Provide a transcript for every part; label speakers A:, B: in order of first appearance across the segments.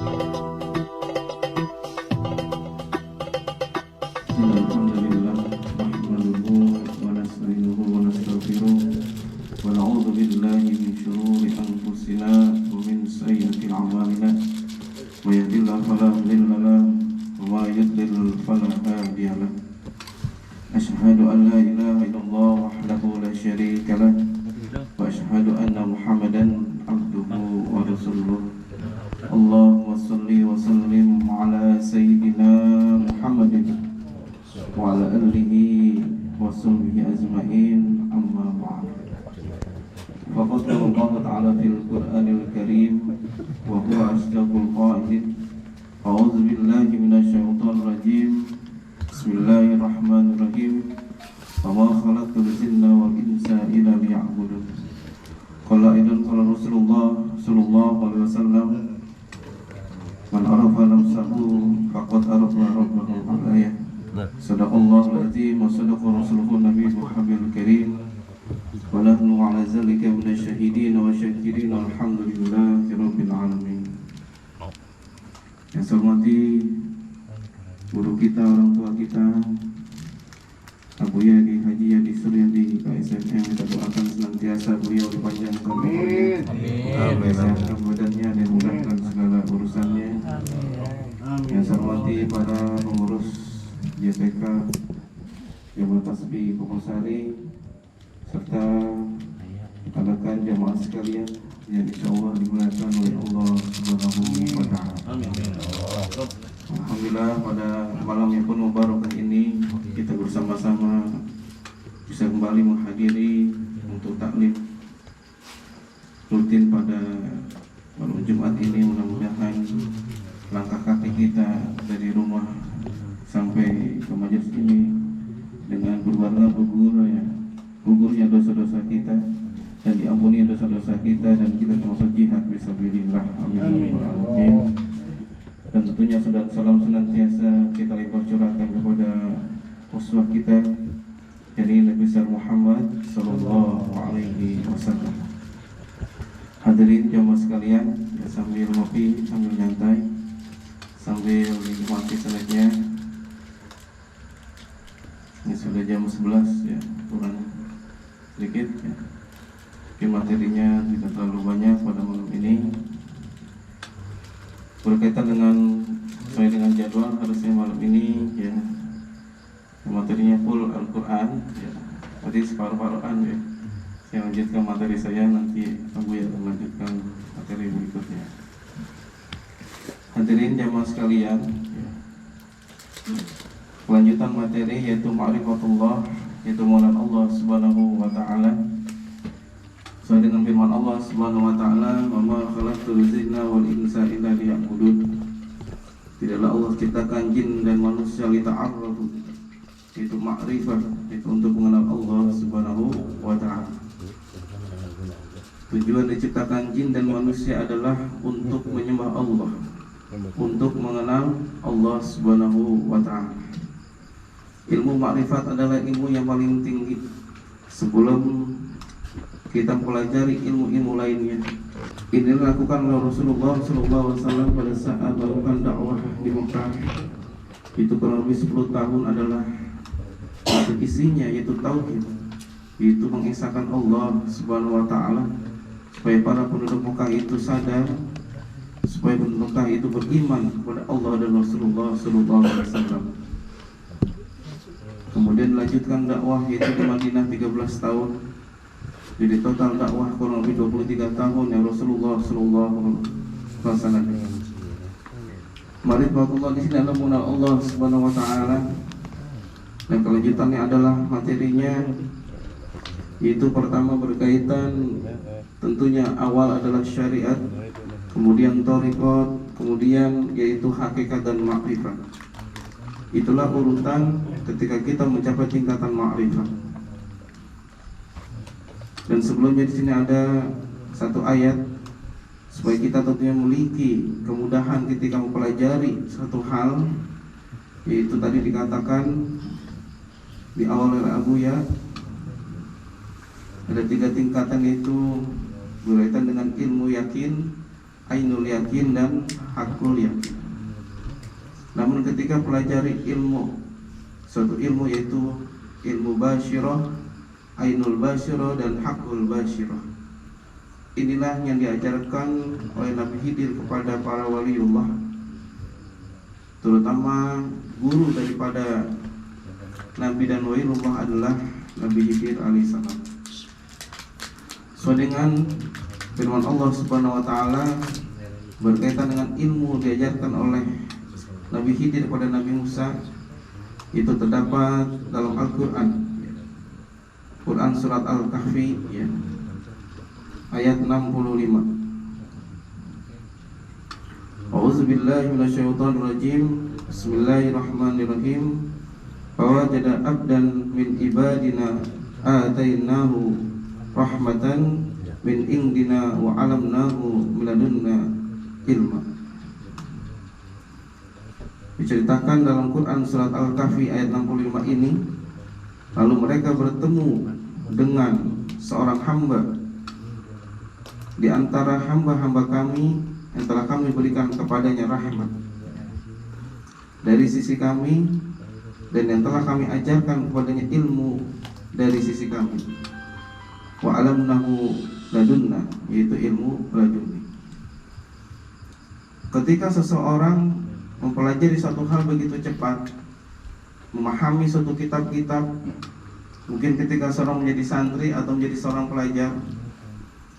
A: Alhamdulillah nahmaduhu wa nasta'inuhu wa nastaghfiruh wa na'udzu billahi min shururi anfusina wa min sayyiati a'malina may yahdihillahu fala mudilla lahu wa may yudlil fala hadiya lahu asyhadu an la ilaha illallah wahdahu la syarika lahu wa asyhadu anna Muhammadan abduhu wa rasuluh. Allahumma shalli wa sallim ala sayyidina Muhammadin wa ala alihi wa sahbihi ajma'in, amma ba'd. Faqad qala Allah ta'ala fil Qur'anil Karim wa huwa asdaqul qa'ilin. A'udzu billahi minasy syaithanir rajim. Bismillahirrahmanirrahim. Wa ma khalaqtul jinna wal insa illa liya'budun. Qala Rasulullah sallallahu alaihi wasallam, man arafa nafsahu faqad arafa rabbahu. Al-ayah. Sadaqallahu al-azim wa sadaqa rasuluhu nabiyyu Muhammadul karim wa nahnu ala zalika minasy syahidin wa syakirin alhamdulillahi rabbil alamin. Yang saya hormati guru kita, orang tua kita, Abu Yadi Haji Yadi Suryadi KSFM, kita doakan senantiasa beliau dipanjangkan umurnya, kesehatan badannya dan mudahkan segala urusannya. Yang saya hormati para pengurus JPK Jamaah Tasbih Pokosari serta rekan jamaah sekalian yang insyaallah dimuliakan oleh Allah Subhanahu wa taala. Alhamdulillah, pada malam yang penuh barokah ini kita bersama-sama bisa kembali menghadiri untuk taklim rutin pada malam Jumat ini. Mudah-mudahan langkah kaki kita dari rumah sampai ke majelis ini dengan berwarna gugurnya dosa-dosa kita dan diampuni dosa-dosa kita, dan kita termasuk jihad fisabilillah. Amin. Dan tentunya salam senantiasa kita limpah curahkan kepada uswah kita, yakni Nabi besar Muhammad sallallahu alaihi wasallam. Hadirin jamaah sekalian, ya, sambil ngopi, sambil nyantai, sambil menikmati salatnya. Ini sudah jam 11 ya, kurang sedikit ya. Mungkin materinya tidak terlalu banyak pada malam ini. Berkaitan dengan sesuai dengan jadwal, harusnya malam ini ya materinya full Al-Quran ya. Tadi separuh-paruhan ya. Saya lanjutkan materi saya, nanti Abu ya melanjutkan materi berikutnya. Hadirin jamaah sekalian ya. Kelanjutan materi yaitu ma'rifatullah, yaitu mengenal Allah Subhanahu wa taala. Sesuai dengan firman Allah Subhanahu wa taala, "Wa ma khalaqtul jinna wal insa illa liya'budun." Tidaklah Allah ciptakan jin dan manusia lita'arrafu, yaitu ma'rifah, yaitu untuk mengenal Allah Subhanahu wa taala. Tujuan diciptakan jin dan manusia adalah untuk menyembah Allah, untuk mengenal Allah Subhanahu wa taala. Ilmu makrifat adalah ilmu yang paling tinggi sebelum kita pelajari ilmu-ilmu lainnya. Ini dilakukan oleh Rasulullah SAW pada saat melakukan dakwah di Mekah. Itu kurang lebih 10 tahun adalah isinya, yaitu tauhid, yaitu mengesahkan Allah Subhanahu wa taala, supaya para penduduk Mekah itu sadar, supaya penduduk Mekah itu beriman kepada Allah dan Rasulullah SAW. Kemudian dilanjutkan dakwah yaitu di Madinah 13 tahun. Jadi total dakwah kurang lebih 23 tahun yang Rasulullah SAW laksanakan. Ma'rifatullah di sini adalah mengenal Allah Subhanahu wa taala. Dan kelanjutannya adalah materinya, yaitu pertama berkaitan, tentunya awal adalah syariat, kemudian thariqat, kemudian yaitu hakikat dan makrifat. Itulah urutan ketika kita mencapai tingkatan makrifat. Dan sebelumnya di sini ada satu ayat supaya kita tentunya memiliki kemudahan ketika mempelajari satu hal, yaitu tadi dikatakan di awal oleh Abu ya, ada 3 tingkatan, yaitu berkaitan dengan ilmu yakin, ainul yakin dan hakul yakin. Namun ketika pelajari suatu ilmu yaitu ilmu basyirah, ainul basyirah dan hakul basyirah, inilah yang diajarkan oleh Nabi Khidir kepada para waliullah, terutama guru daripada Nabi dan waliullah adalah Nabi Khidir alaihissalam. Sesuai dengan firman Allah Subhanahu wa taala berkaitan dengan ilmu diajarkan oleh Nabi Khidir kepada Nabi Musa, itu terdapat dalam Al-Qur'an. Quran surat Al-Kahfi ya, ayat 65. A'udzubillahi minasyaitonirrajim. Bismillahirrahmanirrahim. Fawajada abdan min ibadina atainahu rahmatan min indina wa 'alamnahu min ladunna ilma. Diceritakan dalam Quran surat Al-Kahfi ayat 65 ini, lalu mereka bertemu dengan seorang hamba di antara hamba-hamba kami yang telah kami berikan kepadanya rahmat dari sisi kami, dan yang telah kami ajarkan kepadanya ilmu dari sisi kami. Wa alamnahu ladunna, yaitu ilmu laduni. Ketika seseorang mempelajari suatu hal begitu cepat, memahami suatu kitab-kitab, mungkin ketika seorang menjadi santri atau menjadi seorang pelajar,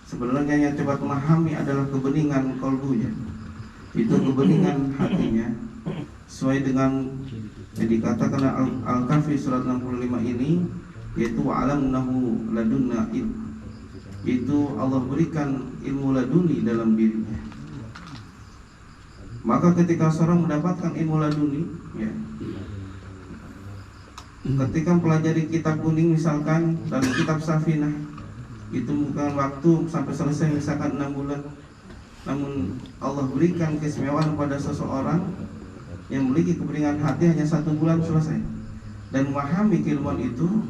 A: sebenarnya yang cepat memahami adalah kebeningan qalbunya, itu kebeningan hatinya, sesuai dengan yang dikatakan Al-Kahfi surat 65 ini, yaitu wa'alamnahu ladunna ilm, itu Allah berikan ilmu laduni dalam dirinya. Maka ketika seorang mendapatkan ilmu laduni ya, ketika mempelajari kitab kuning misalkan dalam kitab Safinah, itu bukan waktu sampai selesai misalkan 6 bulan, namun Allah berikan keistimewaan kepada seseorang yang memiliki kebeningan hati hanya 1 bulan selesai dan memahami keilmuan itu,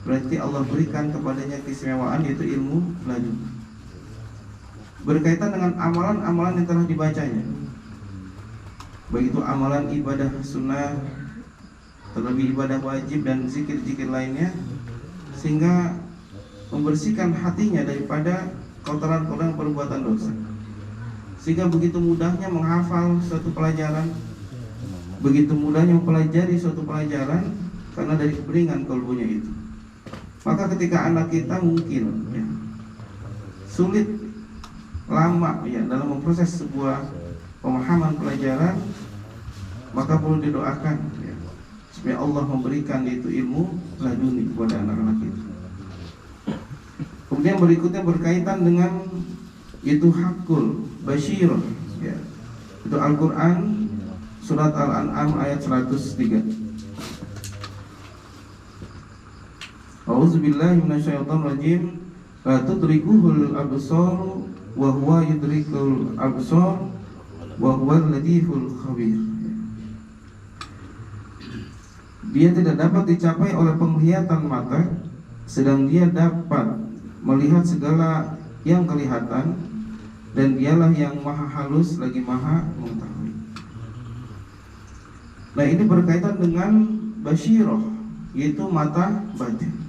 A: berarti Allah berikan kepadanya keistimewaan yaitu ilmu laduni. Berkaitan dengan amalan-amalan yang telah dibacanya, baik itu amalan ibadah sunnah, terlebih ibadah wajib dan zikir-zikir lainnya, sehingga membersihkan hatinya daripada kotoran-kotoran perbuatan dosa, sehingga begitu mudahnya menghafal suatu pelajaran, begitu mudahnya mempelajari suatu pelajaran karena dari kebeningan kalbunya itu. Maka ketika anak kita mungkin ya, sulit lama ya dalam memproses sebuah pemahaman pelajaran, maka perlu didoakan ya, supaya Allah memberikan itu ilmu laduni kepada anak-anak itu. Kemudian berikutnya berkaitan dengan itu hakul basyirah ya, itu Al-Quran surat Al-An'am ayat 103. A'udzubillahi minasyaitonirrajim. La tudrikuhul absar wa huwa yudrikul absar wa huwal latiful khabir. Dia tidak dapat dicapai oleh penglihatan mata, sedang dia dapat melihat segala yang kelihatan, dan dialah yang maha halus lagi maha mengetahui. Nah, ini berkaitan dengan basyirah, yaitu mata batin.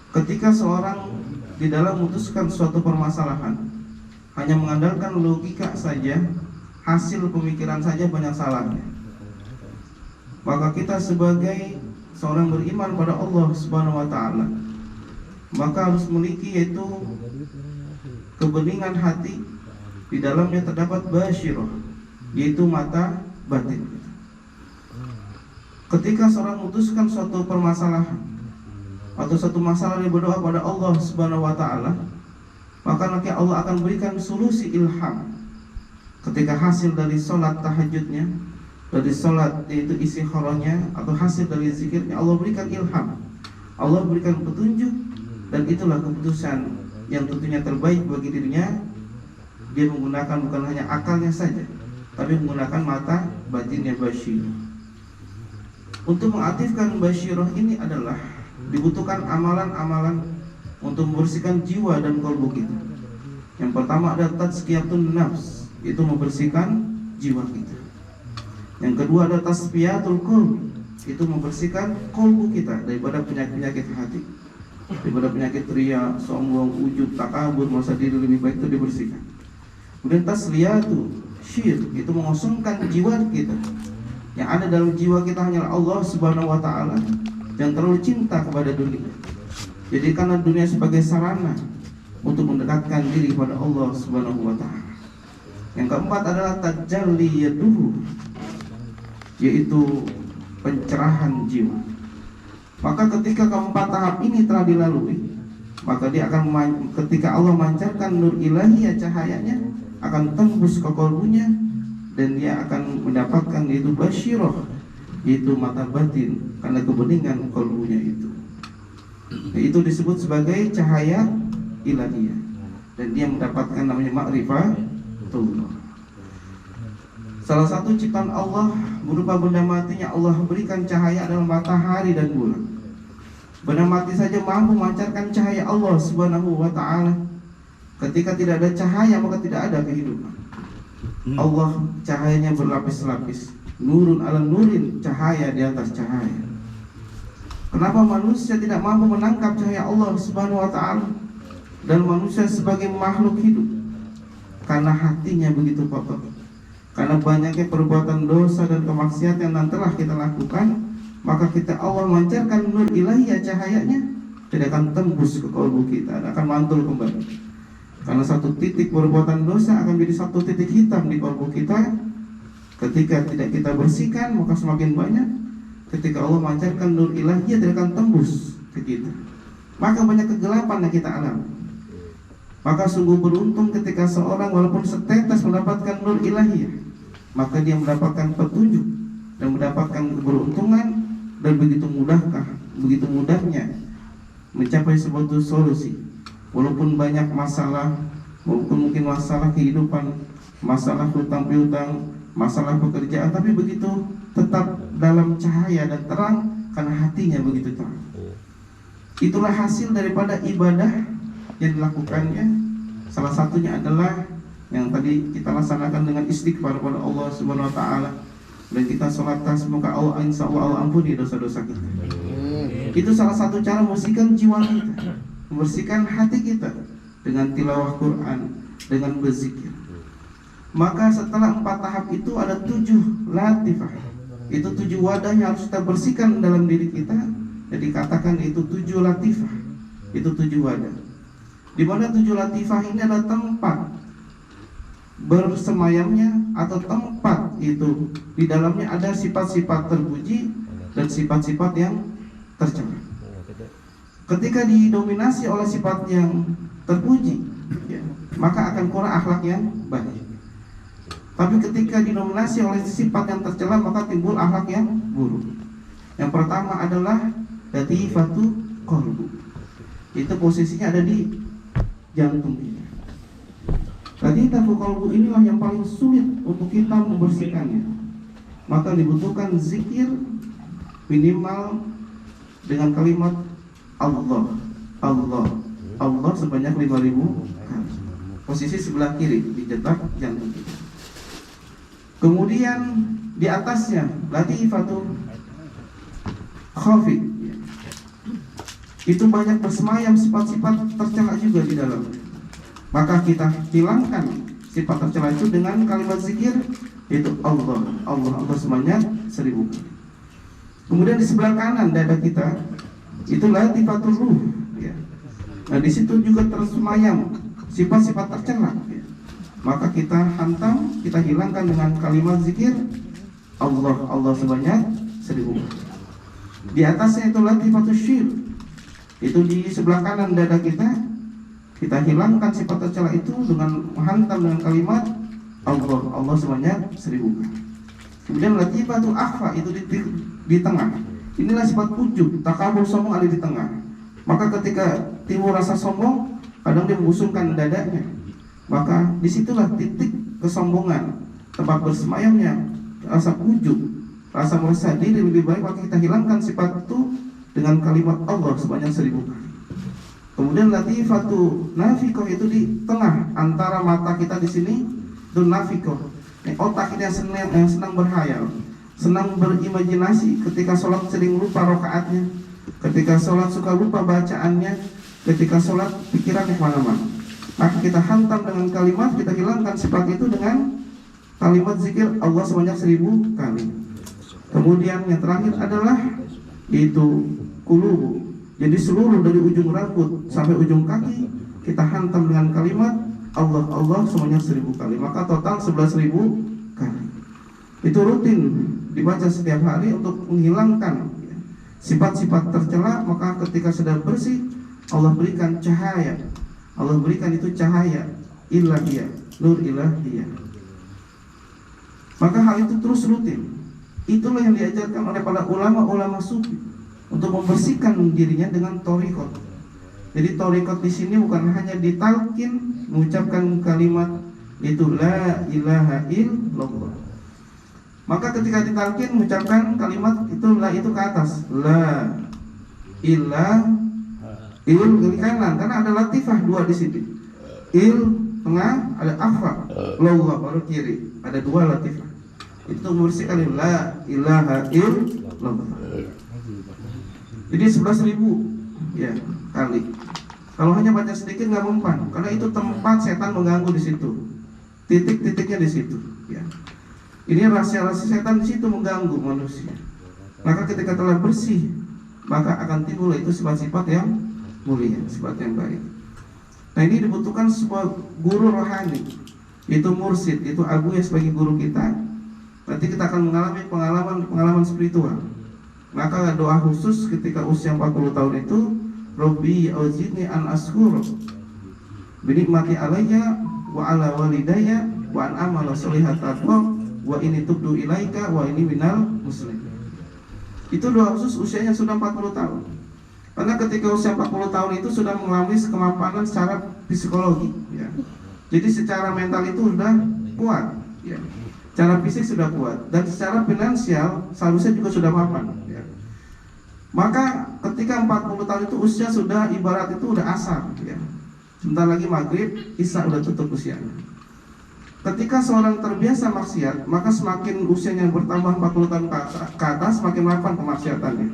A: Ketika seorang di dalam memutuskan suatu permasalahan hanya mengandalkan logika saja, hasil pemikiran saja banyak salahnya, maka kita sebagai seorang beriman pada Allah Subhanahu wa taala, maka harus memiliki yaitu kebeningan hati, di dalamnya terdapat basyirah, yaitu mata batin. Ketika seorang memutuskan suatu permasalahan atau satu masalah yang berdoa pada Allah Subhanahu wa taala, maka nanti Allah akan berikan solusi ilham. Ketika hasil dari sholat tahajudnya, dari sholat yaitu istikharahnya, atau hasil dari zikirnya, Allah berikan ilham, Allah berikan petunjuk, dan itulah keputusan yang tentunya terbaik bagi dirinya. Dia menggunakan bukan hanya akalnya saja, tapi menggunakan mata batinnya basyirah. Untuk mengaktifkan basyirah ini adalah dibutuhkan amalan-amalan untuk membersihkan jiwa dan kalbu kita. Yang pertama ada tazkiyatun nafs, itu membersihkan jiwa kita. Yang kedua ada tasfiyatul qalb, itu membersihkan kolbu kita daripada penyakit-penyakit hati, daripada penyakit ria, sombong, ujub, takabur, merasa diri lebih baik, itu dibersihkan. Kemudian tasliyatu syirk, itu mengosongkan jiwa kita. Yang ada dalam jiwa kita hanyalah Allah Subhanahu wa taala, yang terlalu cinta kepada dunia. Jadikanlah dunia sebagai sarana untuk mendekatkan diri kepada Allah Subhanahu wa taala. Yang keempat adalah tajalliyaduhu, yaitu pencerahan jiwa. Maka ketika keempat tahap ini telah dilalui, maka dia akan ketika Allah memancarkan nur ilahiyah, cahayanya akan tembus ke kalbunya, dan dia akan mendapatkan yaitu basyirah, yaitu mata batin, karena kebeningan kalbunya itu. Itu disebut sebagai cahaya ilahiyah, dan dia mendapatkan namanya ma'rifatullah. Salah satu ciptaan Allah berupa benda matinya Allah berikan cahaya dalam matahari dan bulan. Benda mati saja mampu memancarkan cahaya Allah Subhanahu wa taala. Ketika tidak ada cahaya maka tidak ada kehidupan. Allah cahayanya berlapis-lapis, nurun ala nurin, cahaya di atas cahaya. Kenapa manusia tidak mampu menangkap cahaya Allah Subhanahu wa taala dan manusia sebagai makhluk hidup? Karena hatinya begitu kotor. Karena banyaknya perbuatan dosa dan kemaksiatan yang telah kita lakukan, maka kita Allah memancarkan nur ilahiyah, cahayanya tidak akan tembus ke kalbu kita, akan mantul kembali. Karena satu titik perbuatan dosa akan menjadi satu titik hitam di kalbu kita. Ketika tidak kita bersihkan, maka semakin banyak. Ketika Allah memancarkan nur ilahiyah, tidak akan tembus ke kita, maka banyak kegelapan yang kita alami. Maka sungguh beruntung ketika seorang walaupun setetes mendapatkan nur ilahiyah, maka dia mendapatkan petunjuk dan mendapatkan keberuntungan, dan begitu mudahnya mencapai sebuah solusi. Walaupun banyak masalah, walaupun mungkin masalah kehidupan, masalah hutang piutang, masalah pekerjaan, tapi begitu tetap dalam cahaya dan terang karena hatinya begitu terang. Itulah hasil daripada ibadah yang dilakukannya. Salah satunya adalah yang tadi kita laksanakan dengan istighfar kepada Allah Subhanahu wa taala, dan kita sholat, semoga Allah insyaallah Allah ampuni dosa-dosa kita. Itu salah satu cara membersihkan jiwa kita, membersihkan hati kita dengan tilawah Quran, dengan berzikir. Maka setelah 4 tahap itu ada 7 latifah. Itu 7 wadah yang harus kita bersihkan dalam diri kita. Jadi katakan itu 7 latifah, itu 7 wadah. Di mana 7 latifah ini adalah tempat bersemayamnya, atau tempat itu di dalamnya ada sifat-sifat terpuji dan sifat-sifat yang tercela. Ketika didominasi oleh sifat yang terpuji, ya, maka akan kurang akhlak yang baik. Tapi ketika didominasi oleh sifat yang tercela, maka timbul akhlak yang buruk. Yang pertama adalah latifatu qalbu. Itu posisinya ada di jantung kita. Latifatu qalbu inilah yang paling sulit untuk kita membersihkannya. Maka dibutuhkan zikir minimal dengan kalimat Allah, Allah, Allah sebanyak 5.000 kali. Posisi sebelah kiri di detak jantung kita. Kemudian di atasnya latifatu khafi, itu banyak bersemayam sifat-sifat tercela juga di dalamnya. Maka kita hilangkan sifat tercela itu dengan kalimat zikir, yaitu Allah, Allah, Allah sebanyak 1.000 kali. Kemudian di sebelah kanan dada kita itu latifatul ruh, ya. Nah di situ juga tersemayam sifat-sifat tercela, ya. Maka kita hantam, kita hilangkan dengan kalimat zikir Allah, Allah sebanyak 1.000 kali. Di atasnya itu latifatul syirk, itu di sebelah kanan dada kita hilangkan sifat tercela itu dengan menghantam dengan kalimat Allah, Allah sebanyak 1.000 kali. Kemudian latifatul akhfa, itu di tengah. Inilah sifat ujub, takabur, sombong ada di tengah. Maka ketika timbul rasa sombong, kadang dia membusungkan dadanya. Maka disitulah titik kesombongan, tempat bersemayamnya rasa ujub, rasa merasa diri lebih baik. Maka kita hilangkan sifat itu dengan kalimat Allah sebanyak 1.000 kali. Kemudian latifatu nafiqah itu di tengah antara mata kita di sini itu nafiqah. Otak ini yang senang berhayal, senang berimajinasi. Ketika sholat sering lupa rakaatnya, ketika sholat suka lupa bacaannya, ketika sholat pikirannya kemana-mana. Maka kita hantam dengan kalimat, kita hilangkan sifat itu dengan kalimat zikir Allah sebanyak 1000 kali. Kemudian yang terakhir adalah itu kulubu. Jadi seluruh dari ujung rambut sampai ujung kaki kita hantam dengan kalimat Allah Allah sebanyak 1000 kali. Maka total 11.000 kali. Itu rutin dibaca setiap hari untuk menghilangkan sifat-sifat tercela. Maka ketika sudah bersih, Allah berikan cahaya. Allah berikan itu cahaya ilahiyah, nur ilahiyah. Maka hal itu terus rutin. Itulah yang diajarkan oleh para ulama-ulama sufi untuk membersihkan dirinya dengan thariqat. Jadi thariqat di sini bukan hanya ditalkin, mengucapkan kalimat itu la ilaha illallah. Maka ketika ditalkin mengucapkan kalimat itu la itu ke atas, la ilaha il kanan karena ada latifah dua di sini. Il tengah ada afa, Allah baru kiri, ada dua latifah. Itu membersihkan la ilaha illallah. Jadi 11.000 ya kali. Kalau hanya baca sedikit nggak mempan, karena itu tempat setan mengganggu di situ. Titik-titiknya di situ. Ya. Ini rahasia-rahasia setan di situ mengganggu manusia. Maka ketika telah bersih, maka akan timbul itu sifat-sifat yang mulia, sifat yang baik. Nah ini dibutuhkan sebuah guru rohani, itu mursyid, itu abu yang sebagai guru kita. Nanti kita akan mengalami pengalaman spiritual. Maka doa khusus ketika usia 40 tahun itu, Rabbi auzidni an ashkur binikmati alayya wa ala walidayya wa an amala sholihat wa ini tubdu ilaika wa ini minal muslim. Itu doa khusus usianya sudah 40 tahun. Karena ketika usia 40 tahun itu sudah mengalami kemapanan secara psikologi ya. Jadi secara mental itu sudah kuat ya. Secara fisik sudah kuat dan secara finansial seharusnya juga sudah mapan ya. Maka ketika 40 tahun itu usia sudah ibarat itu udah asar ya. Sebentar lagi maghrib, isya udah tutup usianya. Ketika seorang terbiasa maksiat, maka semakin usianya bertambah 40 tahun ke atas, semakin mapan kemaksiatannya.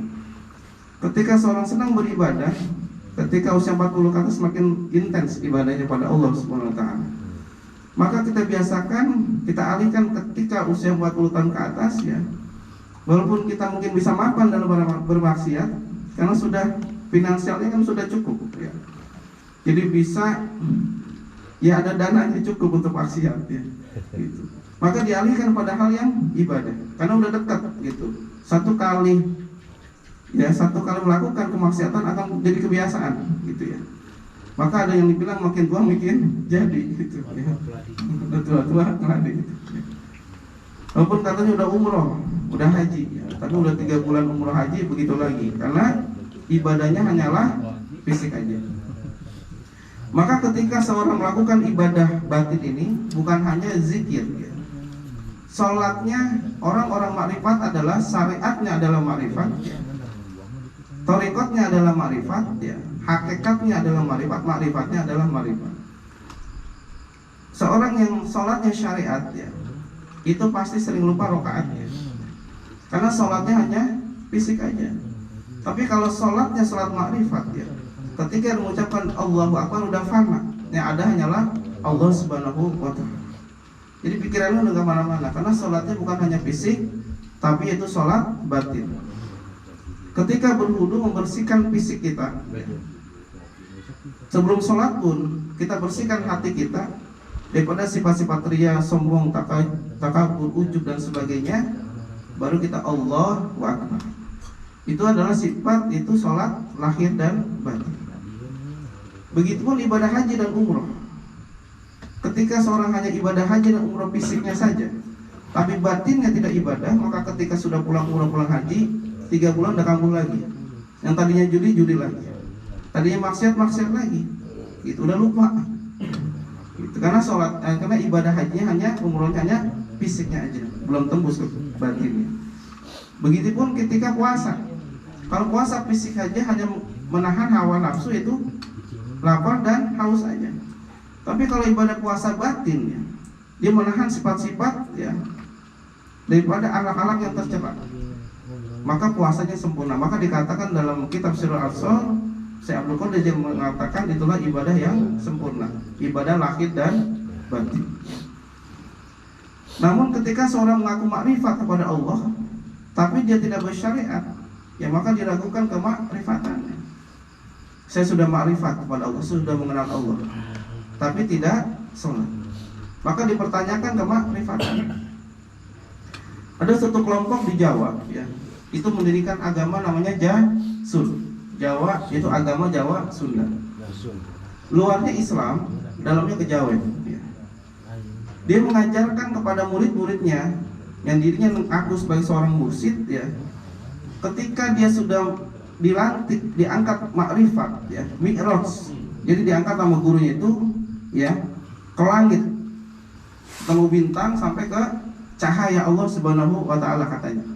A: Ketika seorang senang beribadah, ketika usia 40 ke atas semakin intens ibadahnya pada Allah Subhanahu wa taala. Maka kita biasakan, kita alihkan ketika usia 40 tahun ke atas ya. Walaupun kita mungkin bisa mapan dalam bermaksiat, karena sudah finansialnya kan sudah cukup ya. Jadi bisa ya ada dana yang cukup untuk maksiat ya. Gitu. Maka dialihkan pada hal yang ibadah, karena udah dekat gitu. Satu kali melakukan kemaksiatan akan jadi kebiasaan gitu ya. Maka ada yang dibilang makin tua makin jadi gitu ya. Udah tua ngeladi gitu. Walaupun katanya udah umroh, udah haji ya, tapi udah 3 bulan umroh haji begitu lagi, karena ibadahnya hanyalah fisik aja. Maka ketika seorang melakukan ibadah batin ini bukan hanya zikir ya. Salatnya orang-orang makrifat adalah syariatnya adalah makrifat ya. Thariqatnya adalah makrifat ya. Hakikatnya adalah makrifat, makrifatnya adalah makrifat. Seorang yang salatnya syariat ya, itu pasti sering lupa rakaatnya. Karena salatnya hanya fisik aja. Tapi kalau salatnya salat makrifat ya, ketika mengucapkan Allahu Akbar udah fana, yang ada hanyalah Allah Subhanahu wa taala. Jadi pikirannya udah gak mana-mana, karena salatnya bukan hanya fisik, tapi itu salat batin. Ketika berwudu membersihkan fisik kita. Sebelum sholat pun kita bersihkan hati kita daripada sifat-sifat ria, sombong, takabur, ujub dan sebagainya. Baru kita Allahu Akbar. Itu adalah sifat itu sholat lahir dan batin. Begitupun ibadah haji dan umroh. Ketika seorang hanya ibadah haji dan umroh fisiknya saja, tapi batinnya tidak ibadah, maka ketika sudah pulang umroh pulang haji, 3 bulan udah kambuh lagi. Yang tadinya judi lagi. Tadinya maksiat lagi. Itu udah lupa. Gitu. Karena ibadah hajinya hanya umrohnya hanya fisiknya aja, belum tembus ke batinnya. Begitupun ketika puasa. Kalau puasa fisik aja hanya menahan hawa nafsu itu lapar dan haus saja. Tapi kalau ibadah puasa batin ya, dia menahan sifat-sifat ya daripada alam-alam yang tercela, maka puasanya sempurna. Maka dikatakan dalam kitab Sirul Absar, Syekh Abdul Qadir mengatakan itulah ibadah yang sempurna, ibadah lahir dan batin. Namun ketika seorang mengaku makrifat kepada Allah, tapi dia tidak bersyariat, ya maka diragukan kemakrifatannya. Saya sudah makrifat kepada Allah, sudah mengenal Allah, tapi tidak sholat, maka dipertanyakan kemakrifatannya. Ada satu kelompok di Jawa, ya, itu mendirikan agama namanya Jasun. Jawa itu agama Jawa Sunda. Luarnya Islam, dalamnya Kejawen. Ya. Dia mengajarkan kepada murid-muridnya yang dirinya mengaku sebagai seorang mursyid, ya. Ketika dia sudah dilantik, diangkat makrifat, ya, mi'raj. Jadi diangkat sama gurunya itu, ya, ke langit, ketemu bintang sampai ke cahaya Allah Subhanahu wa taala katanya.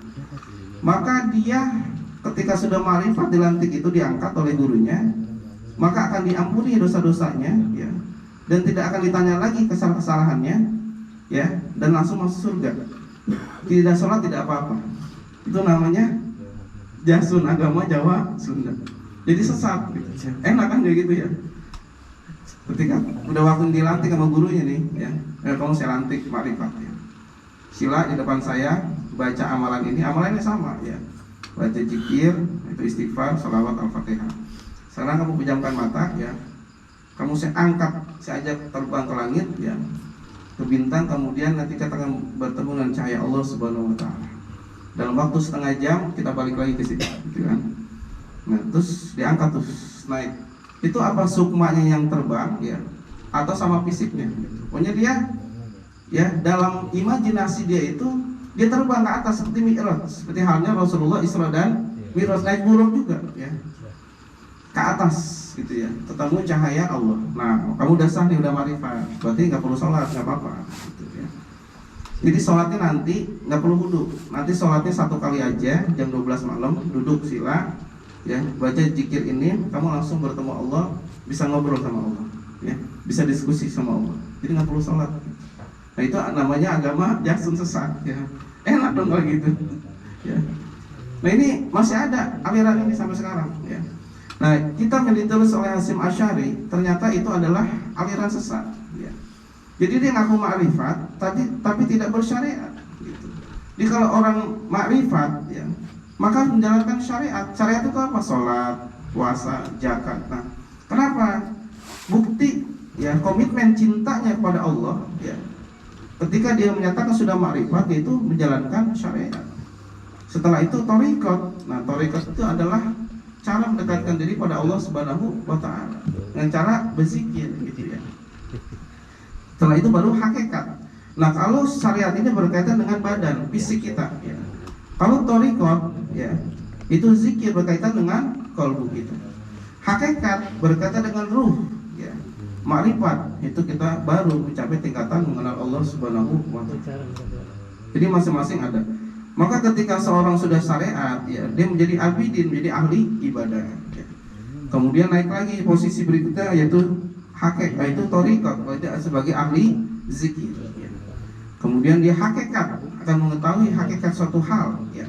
A: Maka dia ketika sudah makrifat dilantik itu diangkat oleh gurunya, maka akan diampuni dosa-dosanya, ya, dan tidak akan ditanya lagi kesalahan-kesalahannya, ya, dan langsung masuk surga. Tidak sholat, tidak apa-apa. Itu namanya Jasun, agama Jawa Sunda. Jadi sesat gitu. Enak kan kayak gitu ya. Ketika udah waktu dilantik sama gurunya nih, ya, kamu saya lantik makrifat, ya. Sila di depan saya, baca amalan ini, amalannya sama, ya. Baca zikir, itu istighfar, salawat, al-fatihah. Sekarang kamu pejamkan mata, ya. Kamu saya angkat, saya ajak terbang ke langit, ya, ke bintang, kemudian nanti kita akan bertemu dengan cahaya Allah Subhanahu wa taala. Dalam waktu setengah jam kita balik lagi ke situ, gitu kan. Nah, terus diangkat terus naik. Itu apa sukmanya yang terbang, ya, atau sama fisiknya? Pokoknya dia, ya, dalam imajinasi dia itu dia terbang ke atas seperti mi'raj, seperti halnya Rasulullah Isra dan Mi'raj, naik burung juga, ya, ke atas gitu, ya, ketemu cahaya Allah. Nah, kamu udah sah nih, udah marifat, berarti nggak perlu sholat, nggak apa-apa, gitu, ya. Jadi sholatnya nanti nggak perlu wudhu, nanti sholatnya satu kali aja jam 12 malam, duduk sila, ya, baca zikir ini, kamu langsung bertemu Allah, bisa ngobrol sama Allah, ya, bisa diskusi sama Allah, jadi nggak perlu sholat. Nah, itu namanya agama Jasun sesat, ya. Enak dong kalau gitu, ya. Nah, ini masih ada aliran ini sampai sekarang, ya. Nah, kitab yang ditulis oleh Hasyim Asy'ari ternyata itu adalah aliran sesat, ya. Jadi dia ngaku makrifat tapi tidak bersyariat, gitu. Jadi kalau orang makrifat, ya, maka menjalankan syariat. Syariat itu apa? Sholat, puasa, zakat. Nah, kenapa? Bukti, ya, komitmen cintanya kepada Allah, ya. Ketika dia menyatakan sudah makrifat, itu menjalankan syariat. Setelah itu thariqat. Nah, thariqat itu adalah cara mendekatkan diri pada Allah Subhanahu wa taala dengan cara berzikir, gitu, ya. Setelah itu baru hakikat. Nah, kalau syariat ini berkaitan dengan badan, fisik kita, ya. Kalau thariqat, ya, itu zikir berkaitan dengan qalbu kita. Hakikat berkaitan dengan ruh, ya. Makrifat itu kita baru mencapai tingkatan mengenal Allah Subhanahu wa taala. Jadi masing-masing ada. Maka ketika seorang sudah syariat, ya, dia menjadi abidin, menjadi ahli ibadah, ya. Kemudian naik lagi posisi berikutnya yaitu hakikat, yaitu thariqat, sebagai ahli zikir, ya. Kemudian dia hakikat, akan mengetahui hakikat suatu hal, ya.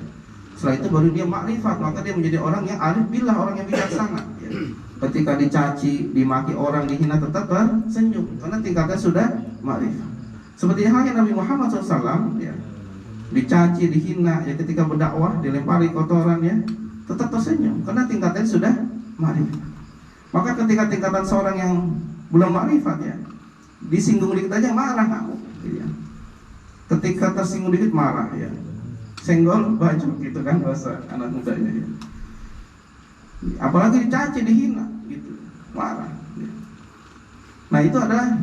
A: Setelah itu baru dia makrifat, maka dia menjadi orang yang arif billah, orang yang bijaksana, ya. Ketika dicaci, dimaki orang, dihina, tetap tersenyum karena tingkatnya sudah makrifat. Seperti halnya Nabi Muhammad SAW, ya, dicaci, dihina, ya, ketika berdakwah dilempari kotoran, ya, tetap tersenyum karena tingkatnya sudah makrifat. Maka ketika tingkatan seorang yang belum makrifat, ya, disinggung dikit aja marah kamu, ya. Ketika tersinggung dikit marah, ya, senggol baju, gitu kan bahasa anak mudanya, ya. Apalagi dicaci, dihina, gitu, marah, ya. Nah, itu adalah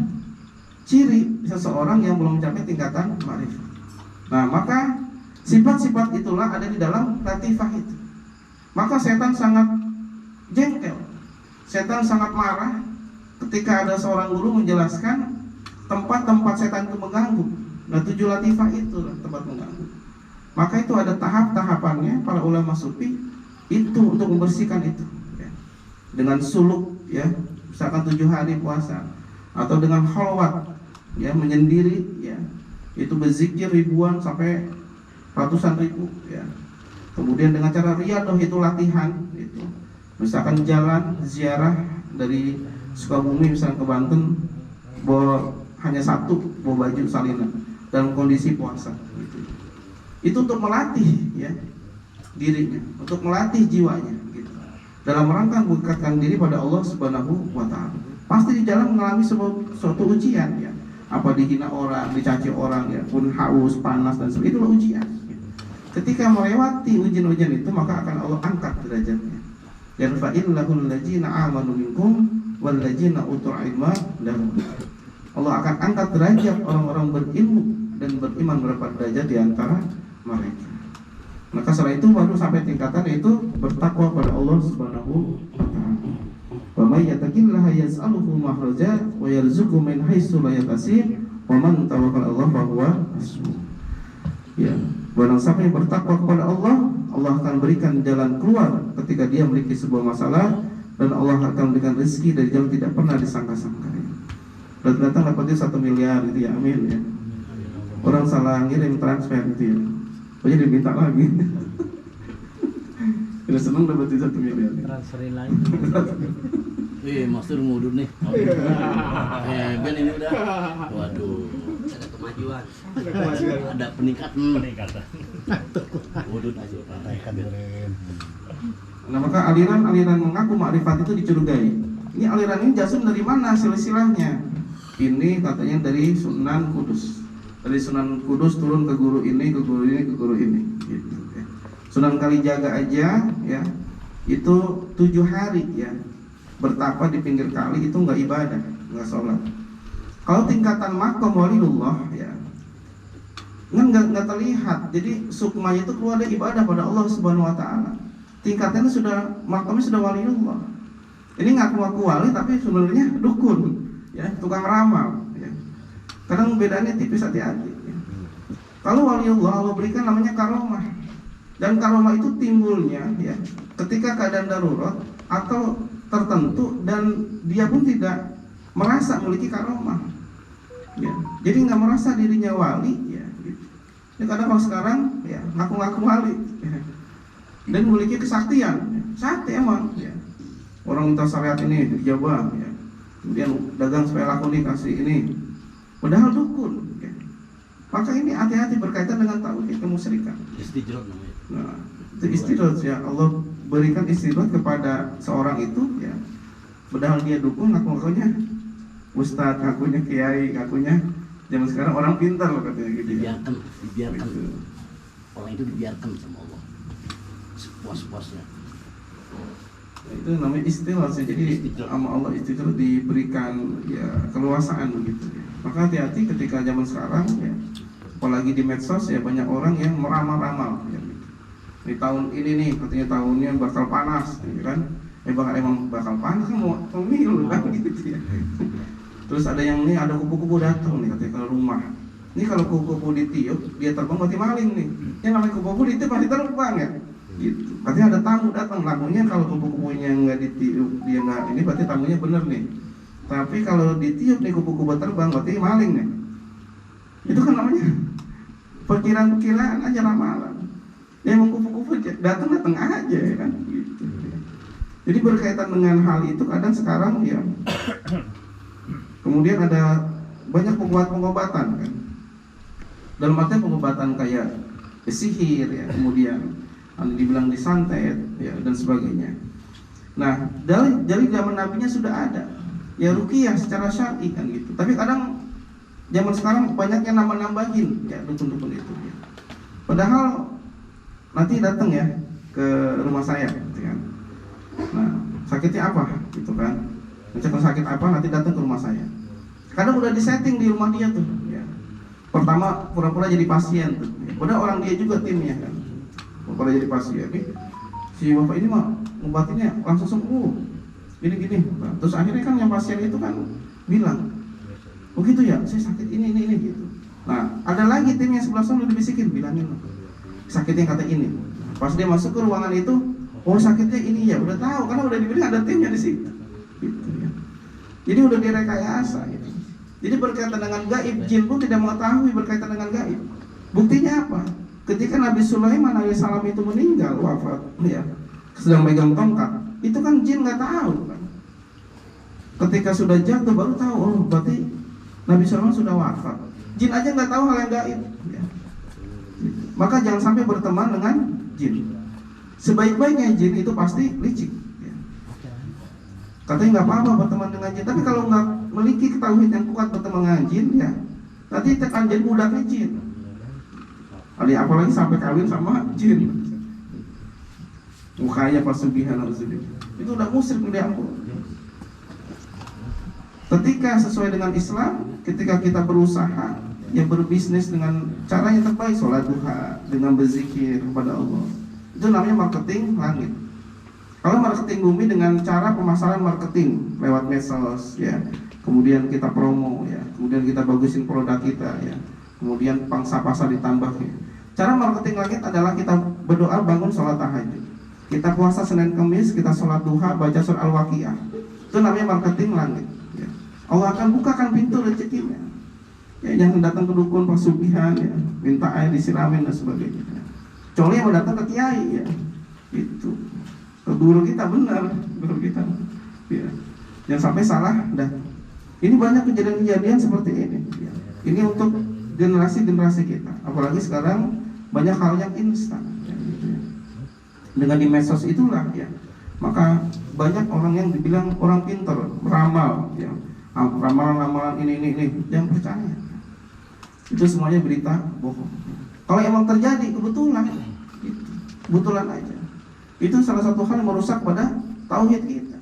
A: ciri seseorang yang belum mencapai tingkatan makrifat. Nah, maka sifat-sifat itulah ada di dalam latifah itu. Maka setan sangat jengkel, setan sangat marah ketika ada seorang guru menjelaskan tempat-tempat setan itu mengganggu. Nah, 7 latifah itu tempat mengganggu. Maka itu ada tahap-tahapannya. Para ulama sufi itu untuk membersihkan itu, ya. Dengan suluk, ya, misalkan 7 hari puasa, atau dengan khalwat, ya menyendiri, ya itu berzikir ribuan sampai ratusan ribu, ya. Kemudian dengan cara riyadah itu latihan, itu misalkan jalan ziarah dari Sukabumi misalkan ke Banten, bawa hanya satu, bawa baju salinan dalam kondisi puasa, gitu. Itu untuk melatih, ya dirinya, untuk melatih jiwanya, gitu. Dalam rangka mendekatkan diri pada Allah Subhanahu wa Ta'ala. Pasti di jalan mengalami suatu ujian, ya. Apa dihina orang, dicaci orang, ya, pun haus, panas dan sebagainya, itulah ujian. Ketika melewati ujian-ujian itu, maka akan Allah angkat derajatnya. Dan fa'illahul ladzina amanu minkum wal ladzina utul ilma lahum. Allah akan angkat derajat orang-orang berilmu dan beriman berapa derajat di antara mereka. Maka setelah itu baru sampai tingkatan itu bertakwa pada Allah Subhanahu wa Ta'ala. Wa may yattaqillaha yas'aluhu makhraja wa yarzuqhu min haitsu la yahtasib wa man tawakkala 'ala Allah fa huwa hasbuh. Ya, barang siapa yang bertakwa kepada Allah, Allah akan berikan jalan keluar ketika dia memiliki sebuah masalah, dan Allah akan berikan rezeki dari jalan tidak pernah disangka-sangka. Dan ternyata dapatnya 1 miliar itu, ya amin, ya. Orang salah ngirim transfer itu, ya. Pokoknya diminta lagi. Udah seneng dapetin 1 miliar.
B: Transferin lagi. Maksud mundur nih. Ben ini udah. Waduh. Ada kemajuan. Ada peningkatan. Mundur aja.
A: Nah, maka aliran-aliran mengaku makrifat itu dicurigai. Ini aliran ini jasum dari mana silsilahnya? Ini katanya dari Sunan Kudus. Dari Sunan Kudus turun ke guru ini, ke guru ini, ke guru ini, gitu, ya. Sunan Kalijaga aja, ya, itu 7 hari, ya, bertapa di pinggir kali, itu nggak ibadah, nggak sholat. Kalau tingkatan maqam waliullah, ya, nggak terlihat. Jadi sukmanya itu keluar dari ibadah pada Allah Subhanahu wa Ta'ala. Tingkatannya sudah, makamnya sudah waliullah. Ini ngaku-ngaku wali tapi sebenarnya dukun, ya, tukang ramal, ya. Kadang bedanya tipis, hati-hati, ya. Kalau waliullah Allah berikan namanya karomah. Dan karomah itu timbulnya, ya, ketika keadaan darurat atau tertentu dan dia pun tidak merasa memiliki karomah, ya. Jadi nggak merasa dirinya wali, ya, gitu. Ini kadang kalau sekarang, ya, ngaku-ngaku wali, ya, dan memiliki kesaktian, ya. Sakti emang, ya. Orang minta syariat ini dijawab, ya. Kemudian dagang supaya laku dikasih ini, padahal dukun, ya. Maka ini hati-hati berkaitan dengan tauhid kemusyrikan.
B: Istidroj namanya.
A: Nah, itu istidroj, ya. Allah berikan istidroj kepada seorang itu, ya. Padahal dia dukun, ngaku-ngakunya ustadz, ngakunya kiai, ngakunya zaman sekarang orang pintar loh katanya, gitu, ya.
B: Dibiarkan.
A: Gitu.
B: Orang itu dibiarkan sama Allah sepuas-puasnya.
A: Itu namanya istilah sih. Jadi sama Allah istilah diberikan, ya, keluasaan begitu, ya. Maka hati-hati ketika zaman sekarang, ya, apalagi di medsos, ya, banyak orang yang meramal-ramal, ya. Di tahun ini nih katanya tahunnya bakal panas, ya kan? Emang bakal panas kan, mau pemilu kan, gitu, ya. Terus ada yang nih, ada kupu-kupu datang nih katanya ke rumah. Ini kalau kupu-kupu ditiup dia terbang berarti maling nih. Yang namanya kupu-kupu ditiup pasti terbang, ya. Gitu. Katanya ada tamu datang, lagunya kalau kupu-kupunya nggak ditiup dia nggak ini berarti tamunya bener nih. Tapi kalau ditiup nih kupu-kupu terbang berarti maling nih. Itu kan namanya perkiraan-perkiraan aja, ramalan. Ya emang kupu-kupu datang aja, ya kan, gitu, ya. Jadi berkaitan dengan hal itu kadang sekarang, ya, kemudian ada banyak pengobatan kan. Dalam artian pengobatan kayak sihir, ya, kemudian dibilang disantet, ya, dan sebagainya. Nah, dari zaman nabinya sudah ada, ya, ruqyah secara syar'i kan, gitu. Tapi kadang zaman sekarang banyak yang nambah-nambahin, ya, dukun-dukun itu, ya. Padahal nanti datang, ya, ke rumah saya, gitu kan. Nah, sakitnya apa, gitu kan. Misalkan sakit apa, nanti datang ke rumah saya. Kadang udah disetting di rumah dia tuh, ya. Pertama pura-pura jadi pasien tuh, ya. Padahal orang dia juga timnya kan. Pura-pura jadi pasien nih. Si bapak ini mah ngobatinnya langsung sembuh. Gini-gini. Nah, terus akhirnya kan yang pasien itu kan bilang, "Oh gitu ya, saya sakit ini gitu." Nah, ada lagi tim yang sebelah sana dibisikin, bilangin, sakitnya kata ini. Pas dia masuk ke ruangan itu, oh sakitnya ini ya, udah tahu karena udah dibilang ada timnya di situ. Gitu, ya. Jadi udah direkayasa gitu. Jadi berkaitan dengan gaib, jin pun tidak mengetahui berkaitan dengan gaib. Buktinya apa? Ketika Nabi Sulaiman alaihissalam itu meninggal, wafat, ya, sedang megang tongkat, itu kan jin nggak tahu kan. Ketika sudah jatuh baru tahu, oh berarti Nabi Sulaiman sudah wafat. Jin aja nggak tahu hal yang gaib. Ya. Maka jangan sampai berteman dengan jin. Sebaik-baiknya jin itu pasti licik. Ya. Katanya nggak apa-apa berteman dengan jin, tapi kalau nggak memiliki tauhid yang kuat berteman dengan jin, ya nanti akan jadi budaknya jin. Apalagi sampai kawin sama jin. Mukanya pasugihan itu udah musyrik udah ampun. Ketika sesuai dengan Islam, ketika kita berusaha yang berbisnis dengan cara yang terbaik, sholat duha, dengan berzikir kepada Allah, itu namanya marketing langit. Kalau marketing bumi dengan cara pemasaran marketing lewat medsos, ya, kemudian kita promo, ya, kemudian kita bagusin produk kita, ya, kemudian pangsa pasar ditambah. Ya. Cara marketing langit adalah kita berdoa bangun sholat tahajud, kita puasa Senin Kamis, kita sholat duha, baca surah Al-Waqiah. Itu namanya marketing langit. Ya. Allah akan bukakan pintu rezekinya. Ya, yang datang ke dukun pasugihan, ya, minta air disiramin dan sebagainya. Kecuali yang datang ke kiai, ya, itu ke guru kita benar, guru kita. Ya. Jangan sampai salah. Dan ini banyak kejadian-kejadian seperti ini. Ya. Ini untuk generasi-generasi kita. Apalagi sekarang banyak hal yang instan, ya, gitu ya. Dengan di medsos itulah, ya, maka banyak orang yang dibilang orang pintar, meramal, ya, ramalan-ramalan ini, jangan percaya. Itu semuanya berita bohong. Kalau emang terjadi kebetulan, gitu, kebetulan aja. Itu salah satu hal yang merusak pada tauhid kita.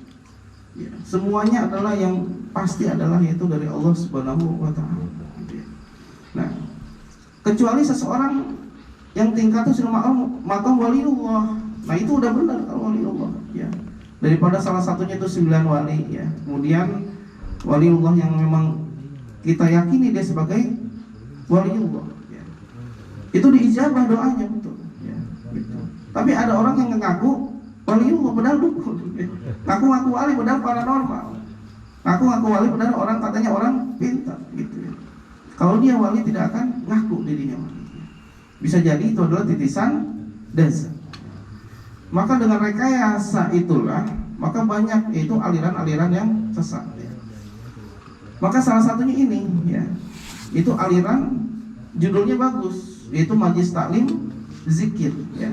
A: Ya, semuanya adalah yang pasti adalah yaitu dari Allah Subhanahu wa Ta'ala. Gitu ya. Nah, kecuali seseorang yang tingkatnya sudah makam waliullah. Nah itu udah benar kalau waliullah, ya. Daripada salah satunya itu 9 wali, ya. Kemudian waliullah yang memang kita yakini dia sebagai waliullah, ya. Itu diijabah doanya betul, ya. Gitu. Tapi ada orang yang ngaku waliullah padahal dukun, ya. Ngaku-ngaku wali padahal paranormal. Ngaku-ngaku wali padahal orang katanya orang pintar, gitu ya. Kalau dia wali tidak akan ngaku dirinya wali. Bisa jadi itu adalah titisan desa. Maka dengan rekayasa itulah, maka banyak itu aliran-aliran yang sesat, ya. Maka salah satunya ini, ya, itu aliran judulnya bagus, yaitu Majlis Taklim Zikir, ya.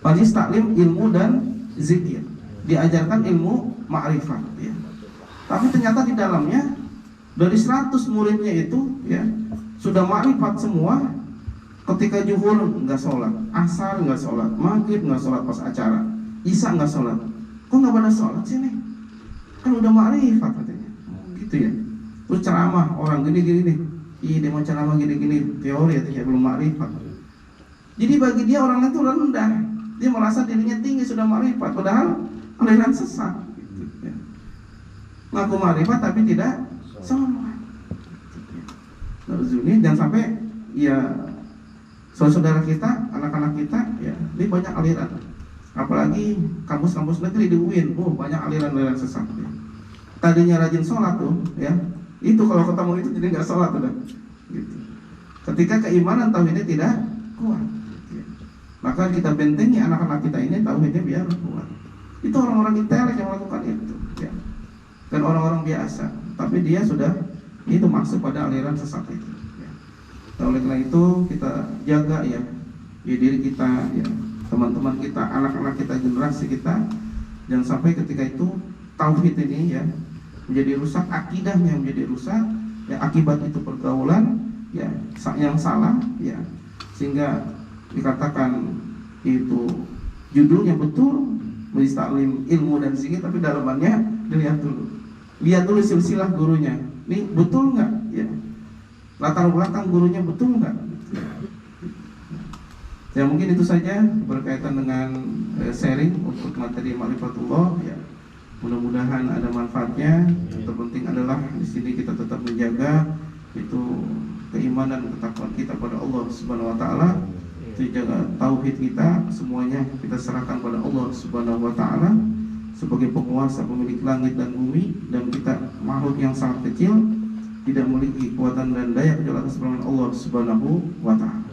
A: Majlis Taklim ilmu dan zikir, diajarkan ilmu ma'rifat, ya. Tapi ternyata di dalamnya dari 100 muridnya itu, ya, sudah ma'rifat semua. Ketika zuhur nggak sholat, asar nggak sholat, maghrib nggak sholat pas acara, isya nggak sholat. Kok nggak pada sholat sini? Kan udah ma'rifat katanya, gitu ya. Terus ceramah orang gini-gini nih, dia mau ceramah gini-gini, teori ya, belum ma'rifat. Jadi bagi dia orang itu rendah, dia merasa dirinya tinggi sudah ma'rifat, padahal aliran sesat. Gitu, ya. Ngaku ma'rifat tapi tidak sholat. Gitu, jangan sampai ya. Saudara kita, anak-anak kita, ya, ini banyak aliran. Apalagi kampus-kampus negeri di UIN, banyak aliran-aliran sesat. Ya. Tadinya rajin sholat tuh, ya, itu kalau ketemu itu jadi nggak sholat udah. Gitu. Ketika keimanan tauhidnya tidak kuat, ya. Maka kita bentengi anak-anak kita ini tauhidnya biar kuat. Itu orang-orang intelek yang melakukan itu, ya. Dan orang-orang biasa, tapi dia sudah itu masuk pada aliran sesat itu. Nah, oleh karena itu kita jaga, ya, diri kita, ya, teman-teman kita, anak-anak kita, generasi kita, jangan sampai ketika itu tauhid ini, ya, menjadi rusak, akidahnya menjadi rusak, ya, akibat itu pergaulan, ya, yang salah, ya, sehingga dikatakan itu judulnya betul Majlis Taklim ilmu dan zikir, tapi dalamannya dilihat dulu silsilah gurunya, ini betul nggak, ya, latar belakang gurunya betul nggak? Ya mungkin itu saja berkaitan dengan sharing untuk materi Ma'rifatullah, ya. Mudah-mudahan ada manfaatnya. Yang terpenting adalah di sini kita tetap menjaga itu keimanan, ketakwaan kita pada Allah Subhanahu wa Ta'ala. Itu jaga tauhid kita, semuanya kita serahkan pada Allah Subhanahu wa Ta'ala. sebagai penguasa, pemilik langit dan bumi, dan kita makhluk yang sangat kecil, tidak memiliki kekuatan dan daya kecuali atas pertolongan Allah Subhanahu wa taala.